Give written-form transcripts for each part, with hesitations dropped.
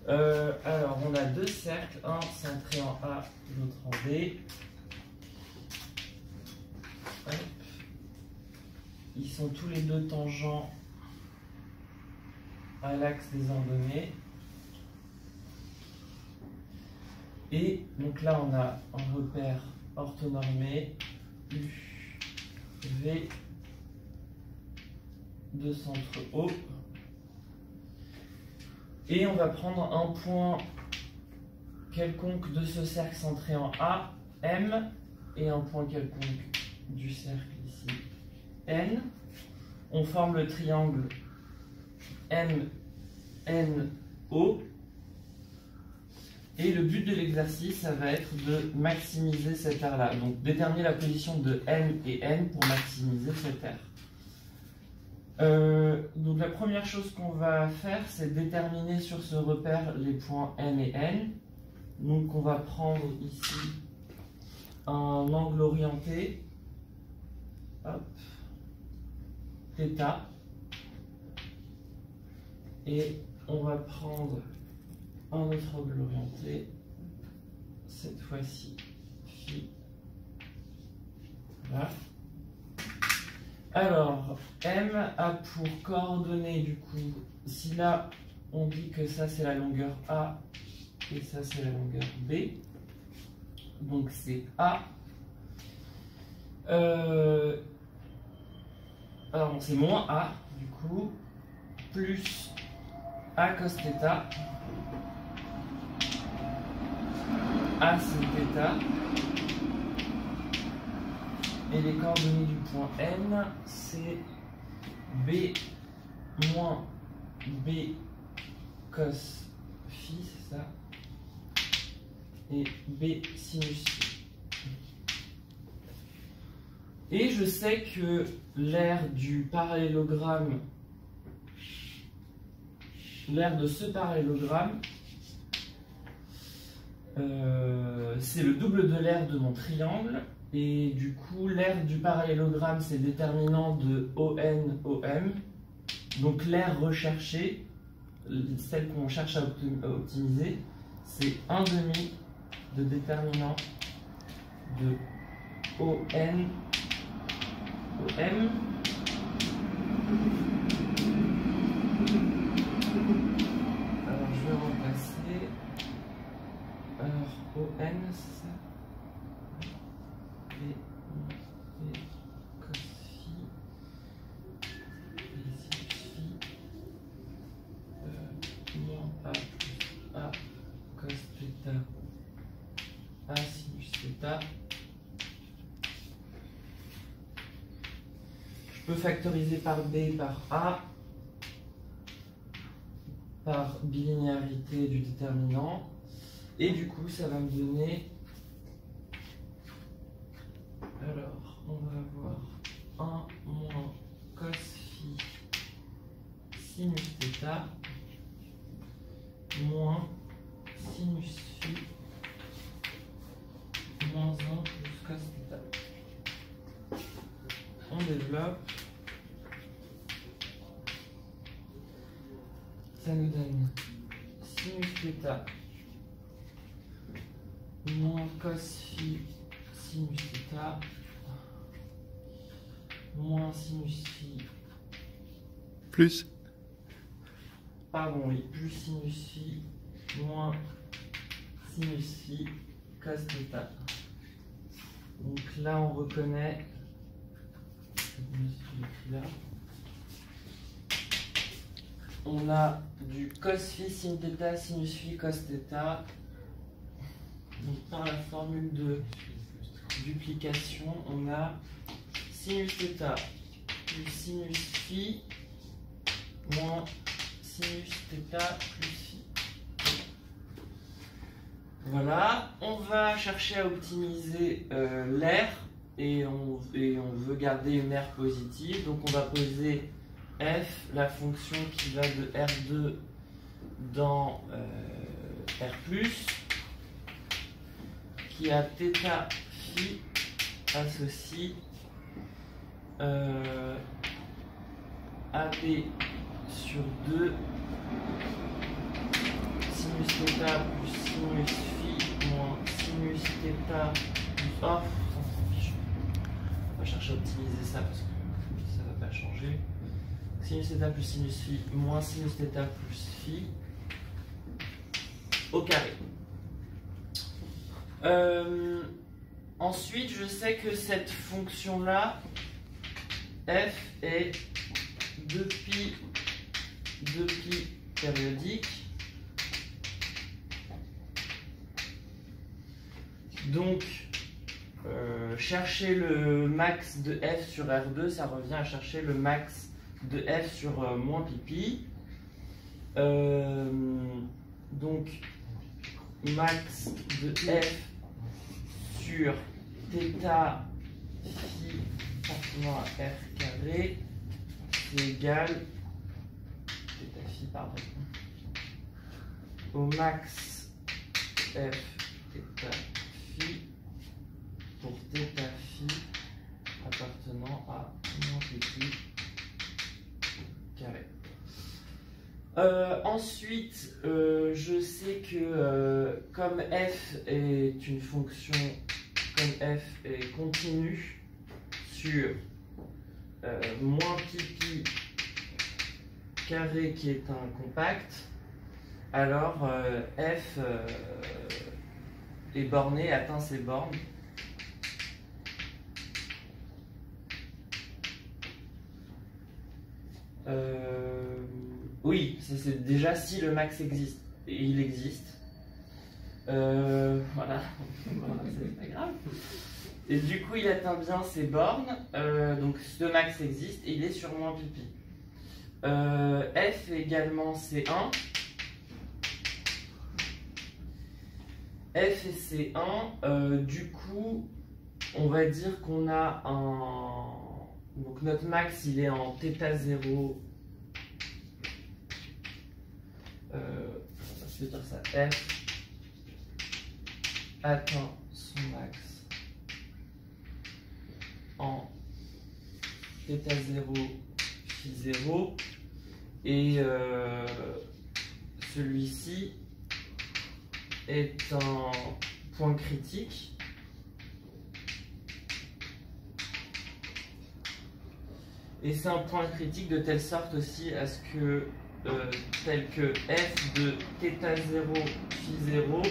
Alors, on a deux cercles, un centré en A, l'autre en B. Hop. Ils sont tous les deux tangents à l'axe des ordonnées. Et donc là, on a un repère orthonormé, U, V, de centre O. Et on va prendre un point quelconque de ce cercle centré en A, M, et un point quelconque du cercle ici, N. On forme le triangle M, N, O. Et le but de l'exercice, ça va être de maximiser cette aire-là. Donc déterminer la position de M et N pour maximiser cette aire. Donc la première chose qu'on va faire, c'est déterminer sur ce repère les points M et N. Donc on va prendre ici un angle orienté, hop, θ, et on va prendre un autre angle orienté, cette fois-ci phi. Voilà. Alors, M a pour coordonnées, du coup, si là on dit que ça c'est la longueur A et ça c'est la longueur B, donc c'est A. Alors c'est moins A, du coup, plus A cos θ, A sin θ, et les coordonnées du point N, c'est B moins B cos phi, c'est ça, et B sinus phi. Et je sais que l'aire du parallélogramme, l'aire de ce parallélogramme, c'est le double de l'aire de mon triangle, et du coup l'aire du parallélogramme c'est déterminant de ON, OM, donc l'aire recherchée, celle qu'on cherche à optimiser, c'est 1/2 de déterminant de ON, OM. Alors je vais remplacer. Alors ON, c'est ça. B cos phi, B sinus phi, moins A plus A cos θ, A sinus θ. Je peux factoriser par B par A, par bilinéarité du déterminant, et du coup ça va me donner, alors on va avoir 1 moins cos phi sinus θ moins sinus phi moins 1 plus cos θ. On développe. Ça nous donne sinus θ moins cos phi sinus θ moins sinus phi plus, pardon, oui, plus sinus phi moins sinus phi cos θ. Donc là on reconnaît, je me suis écrit là, on a du cos phi sin θ sinus phi cos θ. Donc par la formule de duplication, on a sinus θ plus sinus phi moins sinus θ plus phi. Voilà, on va chercher à optimiser l'aire et on veut garder une aire positive. Donc on va poser f, la fonction qui va de R2 dans R+, qui a θ phi associe AB sur 2 sinus θ plus sinus phi moins sinus θ plus... Oh, on s'en fiche. On va chercher à optimiser ça parce que ça ne va pas changer. Sinus θ plus sinus phi moins sinus θ plus phi au carré. Ensuite, je sais que cette fonction-là, f est 2π périodique. Donc, chercher le max de f sur R2, ça revient à chercher le max de f sur moins pi. Donc, max de f sur θ phi appartenant à r carré, c'est égal θ phi, pardon, au max f θ phi pour θ phi appartenant à moins pi carré. Ensuite, je sais que comme f est une fonction, comme f est continue sur moins pi carré qui est un compact, alors f est borné, atteint ses bornes. Oui, c'est déjà si le max existe, et il existe. Voilà, c'est pas grave. Et du coup, il atteint bien ses bornes, donc ce max existe et il est sur moins pi. F également C1. F et C1, du coup, on va dire qu'on a un... Donc notre max, il est en θ0. Je vais dire ça. F atteint son max en θ0 phi 0 et celui-ci est un point critique et c'est un point critique de telle sorte aussi à ce que tel que f de θ0 phi 0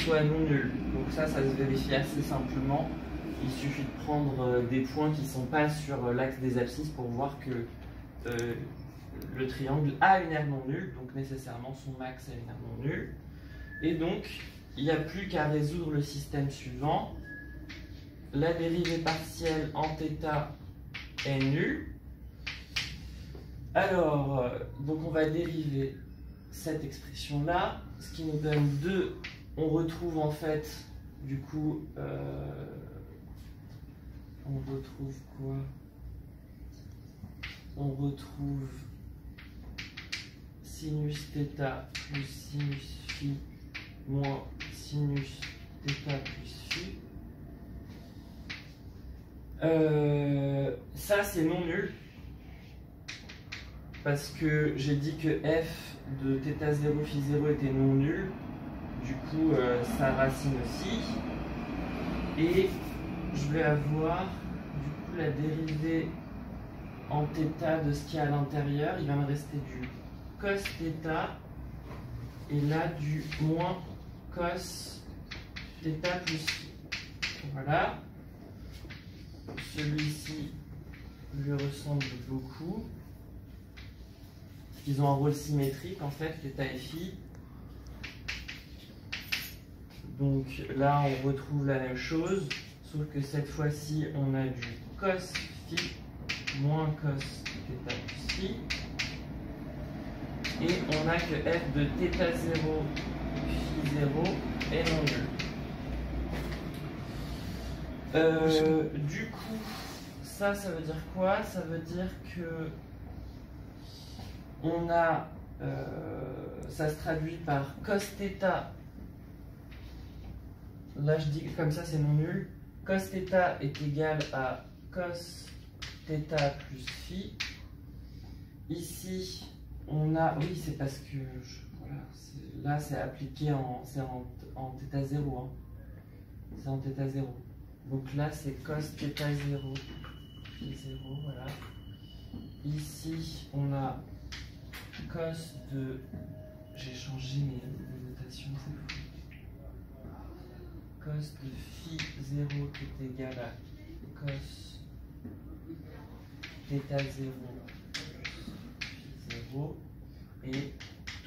soit non nul. Donc ça se vérifie assez simplement. Il suffit de prendre des points qui ne sont pas sur l'axe des abscisses pour voir que le triangle a une aire non nulle, donc nécessairement son max a une aire non nulle. Et donc, il n'y a plus qu'à résoudre le système suivant. La dérivée partielle en θ est nulle. Alors, donc on va dériver cette expression-là, ce qui nous donne 2. On retrouve en fait, du coup, on retrouve quoi? On retrouve sinus θ plus sinus phi moins sinus θ plus phi. Ça, c'est non nul. Parce que j'ai dit que f de θ0 phi 0 était non nul. Du coup, sa racine aussi. Et je vais avoir du coup la dérivée en θ de ce qu'il y a à l'intérieur. Il va me rester du cos θ et là du moins cos θ plus phi. Voilà. Celui-ci lui ressemble beaucoup. Ils ont un rôle symétrique en fait, θ et phi. Donc là, on retrouve la même chose, sauf que cette fois-ci, on a du cos phi moins cos θ plus phi. Et on a que f de θ0 phi 0 est non nul. Du coup, ça veut dire quoi? Ça veut dire que on a, ça se traduit par cos θ. Là, je dis que comme ça, c'est non nul. Cos θ est égal à cos θ plus phi. Ici, on a... Oui, c'est parce que... Voilà, Là, c'est appliqué en θ 0. Hein. C'est en θ 0. Donc là, c'est cos θ 0, phi 0, voilà. Ici, on a cos de... J'ai changé mes notations, c'est fou. Cos de phi 0 qui est égal à cos θ 0 phi 0 et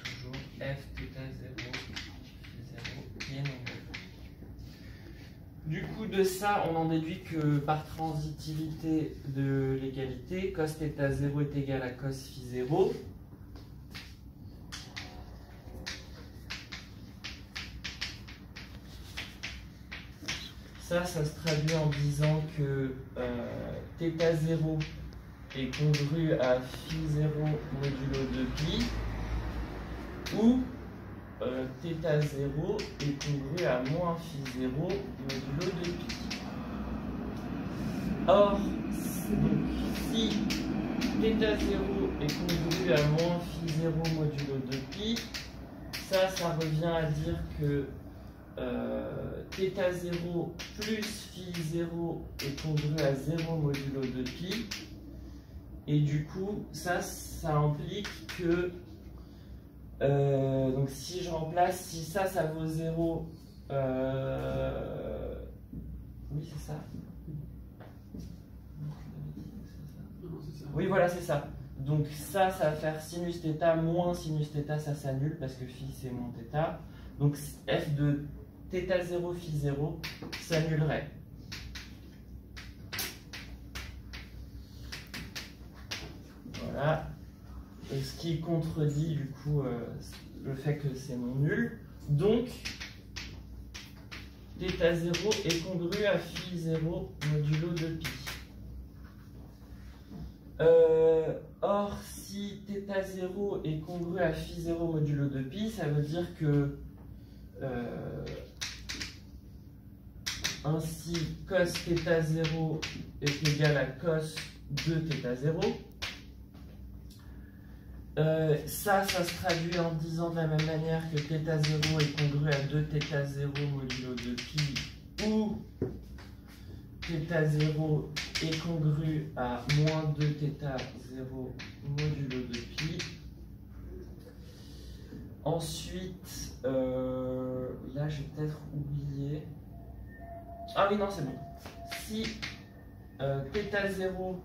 toujours f θ 0 phi 0 qui est non nul. Du coup, de ça, on en déduit que par transitivité de l'égalité, cos θ 0 est égal à cos phi 0. Ça se traduit en disant que θ 0 est congru à phi 0 modulo 2pi, ou θ 0 est congru à moins phi 0 modulo 2pi. Or, donc, si θ 0 est congru à moins phi 0 modulo 2pi, ça revient à dire que θ 0 plus phi 0 est congru à 0 modulo 2pi, et du coup ça implique que donc si je remplace, si ça vaut 0, oui c'est ça. Oui voilà c'est ça. Donc ça va faire sinus θ moins sinus θ, ça s'annule parce que phi c'est moins θ. Donc f de θ 0 phi 0 s'annulerait. Voilà. Et ce qui contredit du coup le fait que c'est non nul. Donc θ 0 est congru à phi 0 modulo 2pi. Or, si θ 0 est congru à phi 0 modulo 2pi, ça veut dire que ainsi cos θ 0 est égal à cos de θ 0. Ça se traduit en disant de la même manière que θ 0 est congru à 2θ 0 modulo 2pi, ou θ 0 est congru à moins 2θ 0 modulo 2pi. Ensuite, là j'ai peut-être oublié. Ah oui, non, c'est bon. Si θ 0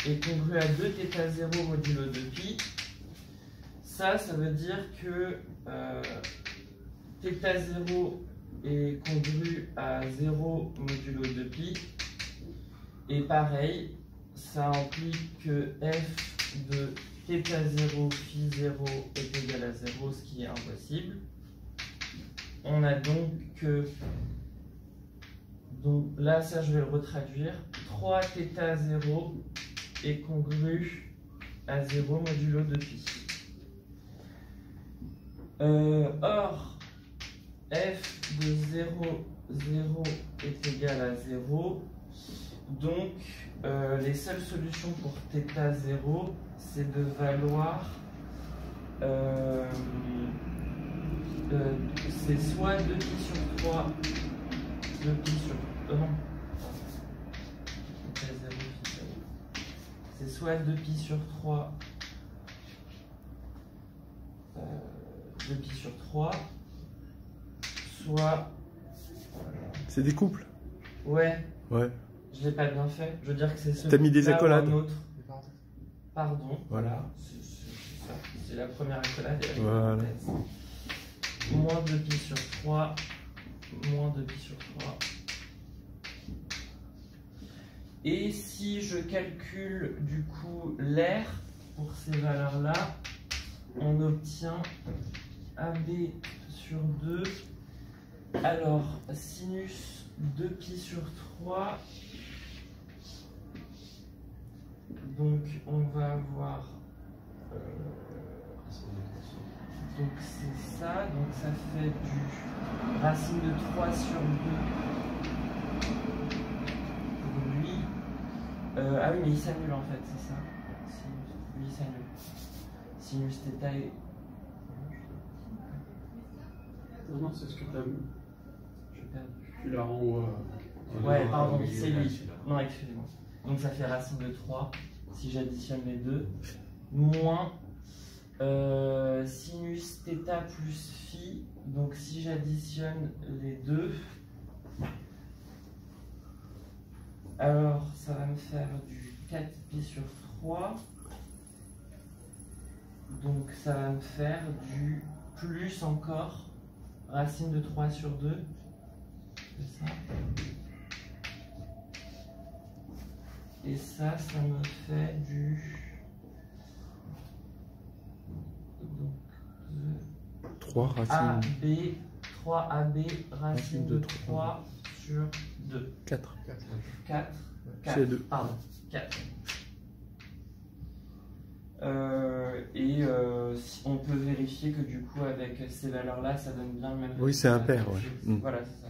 est congru à 2θ 0 modulo 2pi, ça veut dire que θ 0 est congru à 0 modulo 2pi, et pareil, ça implique que f de θ 0 phi 0 est égal à 0, ce qui est impossible. On a donc que, donc là ça je vais le retraduire, 3θ 0 est congru à 0 modulo 2pi. Or, f de 0, 0 est égal à 0. Donc, les seules solutions pour θ 0, c'est de valoir, c'est soit 2pi sur 3, 2pi sur... non. C'est soit 2pi sur 3, 2pi sur 3, soit... C'est des couples? Ouais. Ouais. Je l'ai pas bien fait. Je veux dire que c'est ce. T'as mis des accolades. Pardon. Voilà. C'est la première accolade. Voilà. Moins 2pi sur 3, moins 2pi sur 3. Et si je calcule du coup l'air pour ces valeurs-là, on obtient AB sur 2. Alors, sinus 2pi sur 3. Donc, on va avoir... donc, c'est ça. Donc, ça fait du racine de 3 sur 2 pour lui. Ah oui, mais il s'annule en fait, c'est ça. Lui, il s'annule. Sinus θ Non, c'est ce que tu as vu. Je perds. Tu l'as en haut. Ouais, pardon, c'est lui. Non, excusez-moi. Donc ça fait racine de 3, si j'additionne les deux, moins sinus θ plus phi. Donc si j'additionne les deux, alors ça va me faire du 4π sur 3. Donc ça va me faire du plus encore racine de 3 sur 2. C'est ça. Et ça me fait du... Donc, 3 racines. AB, 3AB, racine de 3 sur 2. 4. 4. C'est 2. Pardon, 4. On peut vérifier que du coup avec ces valeurs-là, ça donne bien le même résultat. Oui, c'est impair, ouais. Voilà, c'est ça.